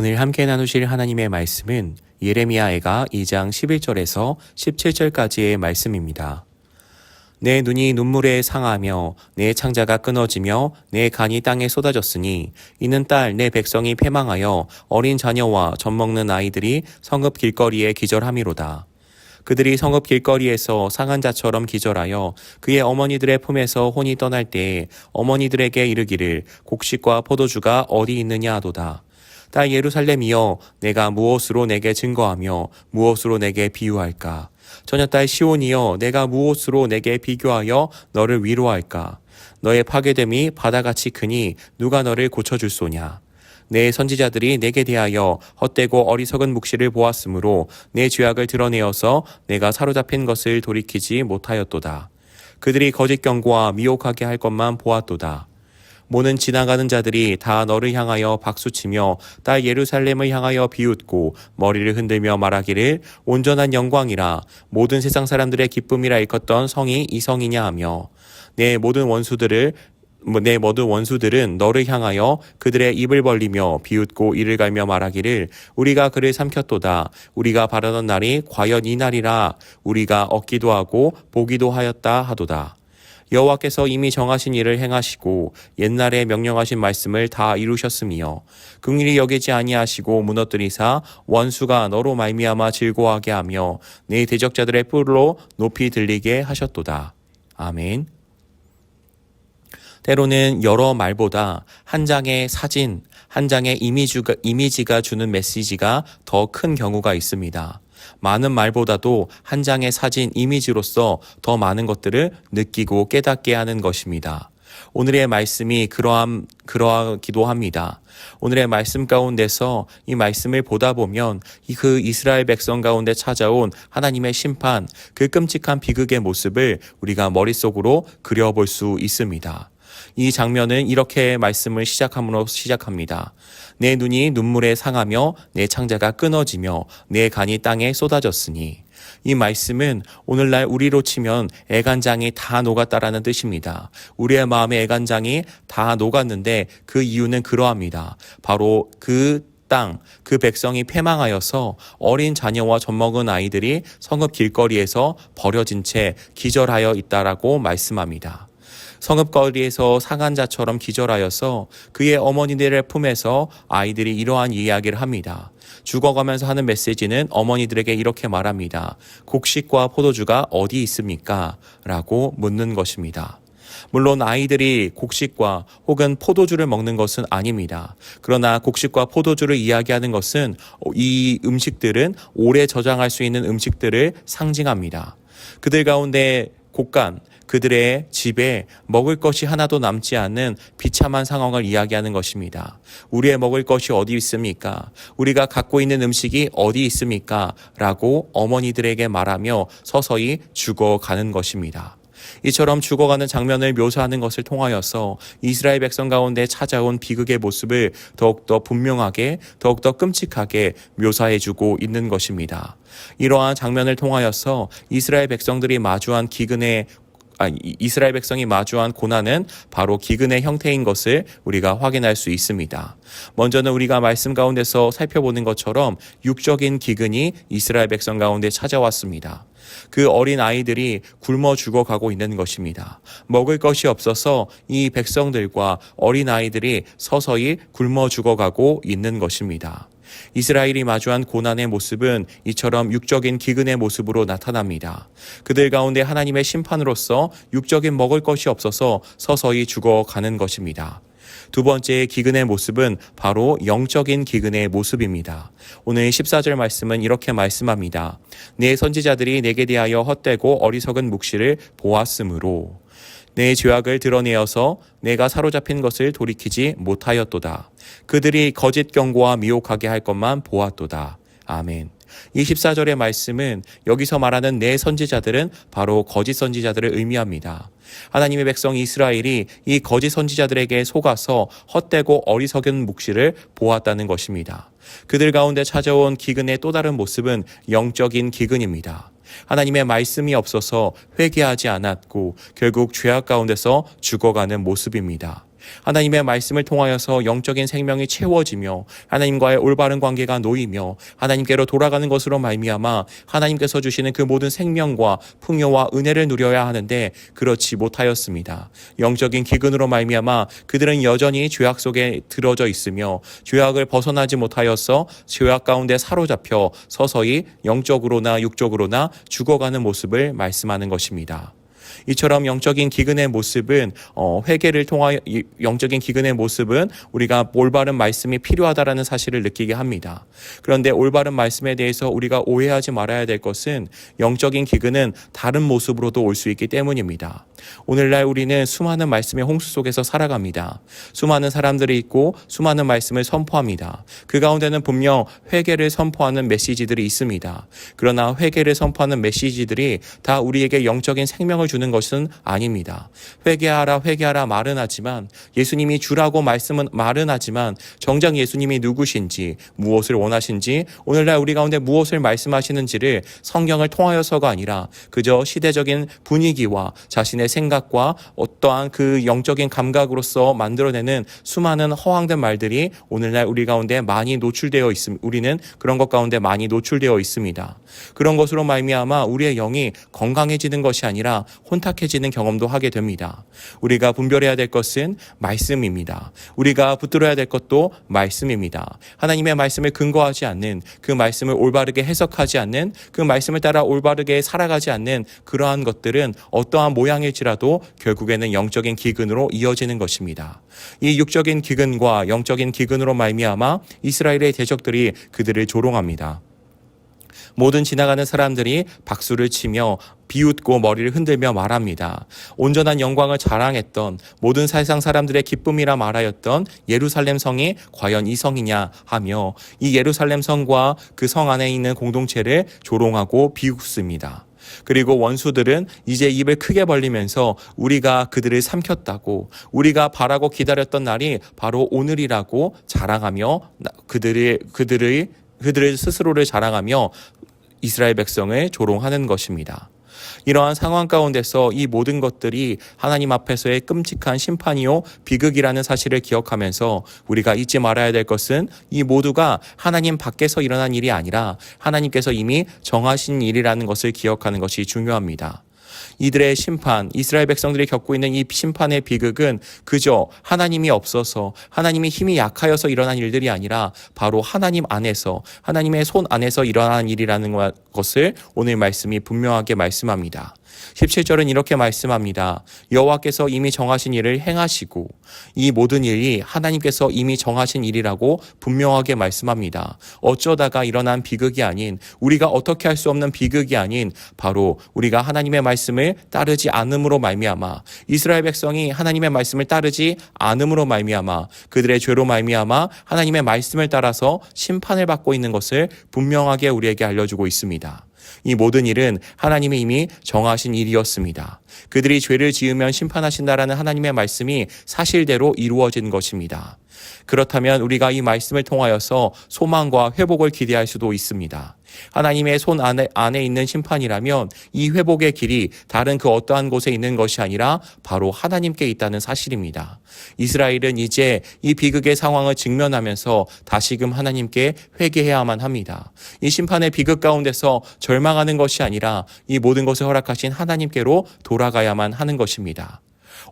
오늘 함께 나누실 하나님의 말씀은 예레미야애가 2장 11절에서 17절까지의 말씀입니다. 내 눈이 눈물에 상하며 내 창자가 끊어지며 내 간이 땅에 쏟아졌으니 이는 딸 내 백성이 패망하여 어린 자녀와 젖먹는 아이들이 성읍 길거리에 기절함이로다. 그들이 성읍 길거리에서 상한 자처럼 기절하여 그의 어머니들의 품에서 혼이 떠날 때에 어머니들에게 이르기를 곡식과 포도주가 어디 있느냐 하도다. 딸 예루살렘이여, 내가 무엇으로 내게 증거하며 무엇으로 내게 비유할까? 처녀딸 시온이여, 내가 무엇으로 내게 비교하여 너를 위로할까? 너의 파괴됨이 바다같이 크니 누가 너를 고쳐줄소냐? 내 선지자들이 내게 대하여 헛되고 어리석은 묵시를 보았으므로 내 죄악을 드러내어서 내가 사로잡힌 것을 돌이키지 못하였도다. 그들이 거짓 경고와 미혹하게 할 것만 보았도다. 모는 지나가는 자들이 다 너를 향하여 박수치며 딸 예루살렘을 향하여 비웃고 머리를 흔들며 말하기를 온전한 영광이라, 모든 세상 사람들의 기쁨이라 일컫던 성이 이 성이냐 하며, 내 모든 원수들은 너를 향하여 그들의 입을 벌리며 비웃고 이를 갈며 말하기를 우리가 그를 삼켰도다. 우리가 바라던 날이 과연 이 날이라. 우리가 얻기도 하고 보기도 하였다 하도다. 여호와께서 이미 정하신 일을 행하시고 옛날에 명령하신 말씀을 다 이루셨으며 긍휼히 여기지 아니하시고 무너뜨리사 원수가 너로 말미암아 즐거워하게 하며 내 대적자들의 뿔로 높이 들리게 하셨도다. 아멘. 때로는 여러 말보다 한 장의 사진, 한 장의 이미지가 주는 메시지가 더 큰 경우가 있습니다. 많은 말보다도 한 장의 사진, 이미지로서 더 많은 것들을 느끼고 깨닫게 하는 것입니다. 오늘의 말씀이 그러하기도 합니다. 오늘의 말씀 가운데서 이 말씀을 보다 보면 그 이스라엘 백성 가운데 찾아온 하나님의 심판, 그 끔찍한 비극의 모습을 우리가 머릿속으로 그려볼 수 있습니다. 이 장면은 이렇게 말씀을 시작합니다. 내 눈이 눈물에 상하며 내 창자가 끊어지며 내 간이 땅에 쏟아졌으니. 이 말씀은 오늘날 우리로 치면 애간장이 다 녹았다라는 뜻입니다. 우리의 마음의 애간장이 다 녹았는데 그 이유는 그러합니다. 바로 그 땅, 그 백성이 패망하여서 어린 자녀와 젖먹은 아이들이 성읍 길거리에서 버려진 채 기절하여 있다라고 말씀합니다. 성읍거리에서 상한 자처럼 기절하여서 그의 어머니들의 품에서 아이들이 이러한 이야기를 합니다. 죽어가면서 하는 메시지는 어머니들에게 이렇게 말합니다. 곡식과 포도주가 어디 있습니까? 라고 묻는 것입니다. 물론 아이들이 곡식과 혹은 포도주를 먹는 것은 아닙니다. 그러나 곡식과 포도주를 이야기하는 것은 이 음식들은 오래 저장할 수 있는 음식들을 상징합니다. 그들 가운데 그들의 집에 먹을 것이 하나도 남지 않는 비참한 상황을 이야기하는 것입니다. 우리의 먹을 것이 어디 있습니까? 우리가 갖고 있는 음식이 어디 있습니까? 라고 어머니들에게 말하며 서서히 죽어가는 것입니다. 이처럼 죽어가는 장면을 묘사하는 것을 통하여서 이스라엘 백성 가운데 찾아온 비극의 모습을 더욱더 분명하게, 더욱더 끔찍하게 묘사해주고 있는 것입니다. 이러한 장면을 통하여서 이스라엘 백성이 마주한 고난은 바로 기근의 형태인 것을 우리가 확인할 수 있습니다. 먼저는 우리가 말씀 가운데서 살펴보는 것처럼 육적인 기근이 이스라엘 백성 가운데 찾아왔습니다. 그 어린 아이들이 굶어 죽어가고 있는 것입니다. 먹을 것이 없어서 이 백성들과 어린 아이들이 서서히 굶어 죽어가고 있는 것입니다. 이스라엘이 마주한 고난의 모습은 이처럼 육적인 기근의 모습으로 나타납니다. 그들 가운데 하나님의 심판으로서 육적인 먹을 것이 없어서 서서히 죽어가는 것입니다. 두 번째 기근의 모습은 바로 영적인 기근의 모습입니다. 오늘 14절 말씀은 이렇게 말씀합니다. 내 선지자들이 내게 대하여 헛되고 어리석은 묵시를 보았으므로 내 죄악을 드러내어서 내가 사로잡힌 것을 돌이키지 못하였도다. 그들이 거짓 경고와 미혹하게 할 것만 보았도다. 아멘. 이 14절의 말씀은 여기서 말하는 내 선지자들은 바로 거짓 선지자들을 의미합니다. 하나님의 백성 이스라엘이 이 거짓 선지자들에게 속아서 헛되고 어리석은 묵시를 보았다는 것입니다. 그들 가운데 찾아온 기근의 또 다른 모습은 영적인 기근입니다. 하나님의 말씀이 없어서 회개하지 않았고 결국 죄악 가운데서 죽어가는 모습입니다. 하나님의 말씀을 통하여서 영적인 생명이 채워지며 하나님과의 올바른 관계가 놓이며 하나님께로 돌아가는 것으로 말미암아 하나님께서 주시는 그 모든 생명과 풍요와 은혜를 누려야 하는데 그렇지 못하였습니다. 영적인 기근으로 말미암아 그들은 여전히 죄악 속에 들어져 있으며 죄악을 벗어나지 못하여서 죄악 가운데 사로잡혀 서서히 영적으로나 육적으로나 죽어가는 모습을 말씀하는 것입니다. 이처럼 영적인 기근의 모습은 회개를 통하여 영적인 기근의 모습은 우리가 올바른 말씀이 필요하다라는 사실을 느끼게 합니다. 그런데 올바른 말씀에 대해서 우리가 오해하지 말아야 될 것은 영적인 기근은 다른 모습으로도 올 수 있기 때문입니다. 오늘날 우리는 수많은 말씀의 홍수 속에서 살아갑니다. 수많은 사람들이 있고 수많은 말씀을 선포합니다. 그 가운데는 분명 회개를 선포하는 메시지들이 있습니다. 그러나 회개를 선포하는 메시지들이 다 우리에게 영적인 생명을 주는 것은 아닙니다. 회개하라 회개하라 말은 하지만 예수님이 주라고 말은 하지만 정작 예수님이 누구신지 무엇을 원하신지 오늘날 우리 가운데 무엇을 말씀하시는지를 성경을 통하여서가 아니라 그저 시대적인 분위기와 자신의 생각과 어떠한 그 영적인 감각으로서 만들어내는 수많은 허황된 말들이 오늘날 우리 가운데 많이 노출되어 있습니다. 우리는 그런 것 가운데 많이 노출되어 있습니다. 그런 것으로 말미암아 우리의 영이 건강해지는 것이 아니라 혼탁해지는 경험도 하게 됩니다. 우리가 분별해야 될 것은 말씀입니다. 우리가 붙들어야 될 것도 말씀입니다. 하나님의 말씀을 근거하지 않는 그 말씀을 올바르게 해석하지 않는 그 말씀을 따라 올바르게 살아가지 않는 그러한 것들은 어떠한 모양일지라도 결국에는 영적인 기근으로 이어지는 것입니다. 이 육적인 기근과 영적인 기근으로 말미암아 이스라엘의 대적들이 그들을 조롱합니다. 모든 지나가는 사람들이 박수를 치며 비웃고 머리를 흔들며 말합니다. 온전한 영광을 자랑했던 모든 세상 사람들의 기쁨이라 말하였던 예루살렘 성이 과연 이 성이냐 하며 이 예루살렘 성과 그 성 안에 있는 공동체를 조롱하고 비웃습니다. 그리고 원수들은 이제 입을 크게 벌리면서 우리가 그들을 삼켰다고 우리가 바라고 기다렸던 날이 바로 오늘이라고 자랑하며 그들을 스스로를 자랑하며 이스라엘 백성을 조롱하는 것입니다. 이러한 상황 가운데서 이 모든 것들이 하나님 앞에서의 끔찍한 심판이요 비극이라는 사실을 기억하면서 우리가 잊지 말아야 될 것은 이 모두가 하나님 밖에서 일어난 일이 아니라 하나님께서 이미 정하신 일이라는 것을 기억하는 것이 중요합니다. 이들의 심판, 이스라엘 백성들이 겪고 있는 이 심판의 비극은 그저 하나님이 없어서 하나님이 힘이 약하여서 일어난 일들이 아니라 바로 하나님 안에서 하나님의 손 안에서 일어난 일이라는 것을 오늘 말씀이 분명하게 말씀합니다. 17절은 이렇게 말씀합니다. 여호와께서 이미 정하신 일을 행하시고 이 모든 일이 하나님께서 이미 정하신 일이라고 분명하게 말씀합니다. 어쩌다가 일어난 비극이 아닌 우리가 어떻게 할 수 없는 비극이 아닌 바로 우리가 하나님의 말씀을 따르지 않음으로 말미암아 이스라엘 백성이 하나님의 말씀을 따르지 않음으로 말미암아 그들의 죄로 말미암아 하나님의 말씀을 따라서 심판을 받고 있는 것을 분명하게 우리에게 알려주고 있습니다. 이 모든 일은 하나님이 이미 정하신 일이었습니다. 그들이 죄를 지으면 심판하신다라는 하나님의 말씀이 사실대로 이루어진 것입니다. 그렇다면 우리가 이 말씀을 통하여서 소망과 회복을 기대할 수도 있습니다. 하나님의 손 안에 있는 심판이라면 이 회복의 길이 다른 그 어떠한 곳에 있는 것이 아니라 바로 하나님께 있다는 사실입니다. 이스라엘은 이제 이 비극의 상황을 직면하면서 다시금 하나님께 회개해야만 합니다. 이 심판의 비극 가운데서 절망하는 것이 아니라 이 모든 것을 허락하신 하나님께로 돌아가야만 하는 것입니다.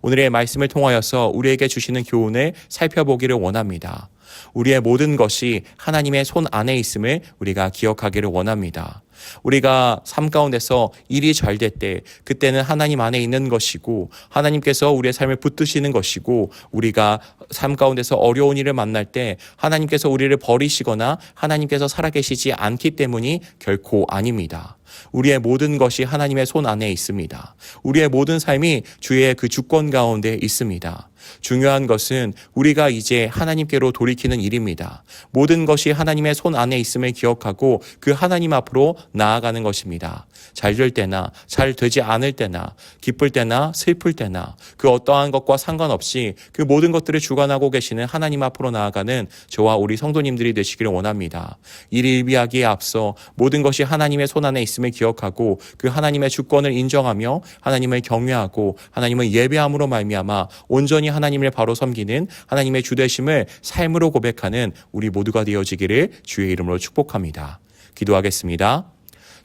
오늘의 말씀을 통하여서 우리에게 주시는 교훈을 살펴보기를 원합니다. 우리의 모든 것이 하나님의 손 안에 있음을 우리가 기억하기를 원합니다. 우리가 삶 가운데서 일이 잘 될 때 그때는 하나님 안에 있는 것이고 하나님께서 우리의 삶을 붙드시는 것이고 우리가 삶 가운데서 어려운 일을 만날 때 하나님께서 우리를 버리시거나 하나님께서 살아계시지 않기 때문이 결코 아닙니다. 우리의 모든 것이 하나님의 손 안에 있습니다. 우리의 모든 삶이 주의 그 주권 가운데 있습니다. 중요한 것은 우리가 이제 하나님께로 돌이키는 일입니다. 모든 것이 하나님의 손 안에 있음을 기억하고 그 하나님 앞으로 나아가는 것입니다. 잘 될 때나 잘 되지 않을 때나 기쁠 때나 슬플 때나 그 어떠한 것과 상관없이 그 모든 것들을 주관하고 계시는 하나님 앞으로 나아가는 저와 우리 성도님들이 되시기를 원합니다. 일일비하기에 앞서 모든 것이 하나님의 손 안에 있음을 말씀을 기억하고 그 하나님의 주권을 인정하며 하나님을 경외하고 하나님을 예배함으로 말미암아 온전히 하나님을 바로 섬기는 하나님의 주되심을 삶으로 고백하는 우리 모두가 되어지기를 주의 이름으로 축복합니다. 기도하겠습니다.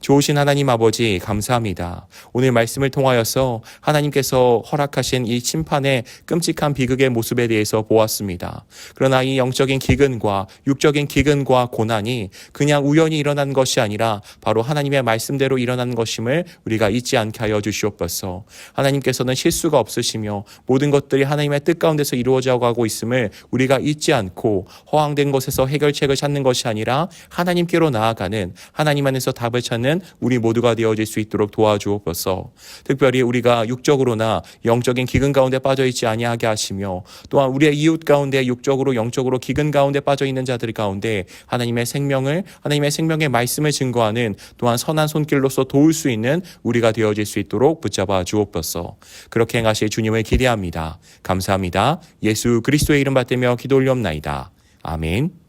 좋으신 하나님 아버지 감사합니다. 오늘 말씀을 통하여서 하나님께서 허락하신 이 심판의 끔찍한 비극의 모습에 대해서 보았습니다. 그러나 이 영적인 기근과 육적인 기근과 고난이 그냥 우연히 일어난 것이 아니라 바로 하나님의 말씀대로 일어난 것임을 우리가 잊지 않게 하여 주시옵소서. 하나님께서는 실수가 없으시며 모든 것들이 하나님의 뜻 가운데서 이루어져 가고 있음을 우리가 잊지 않고 허황된 것에서 해결책을 찾는 것이 아니라 하나님께로 나아가는 하나님 안에서 답을 찾는 우리 모두가 되어질 수 있도록 도와주옵소서. 특별히 우리가 육적으로나 영적인 기근 가운데 빠져있지 아니하게 하시며 또한 우리의 이웃 가운데 육적으로 영적으로 기근 가운데 빠져있는 자들 가운데 하나님의 생명의 말씀을 증거하는 또한 선한 손길로서 도울 수 있는 우리가 되어질 수 있도록 붙잡아 주옵소서. 그렇게 행하실 주님을 기대합니다. 감사합니다. 예수 그리스도의 이름 받들며 기도 올리옵나이다. 아멘.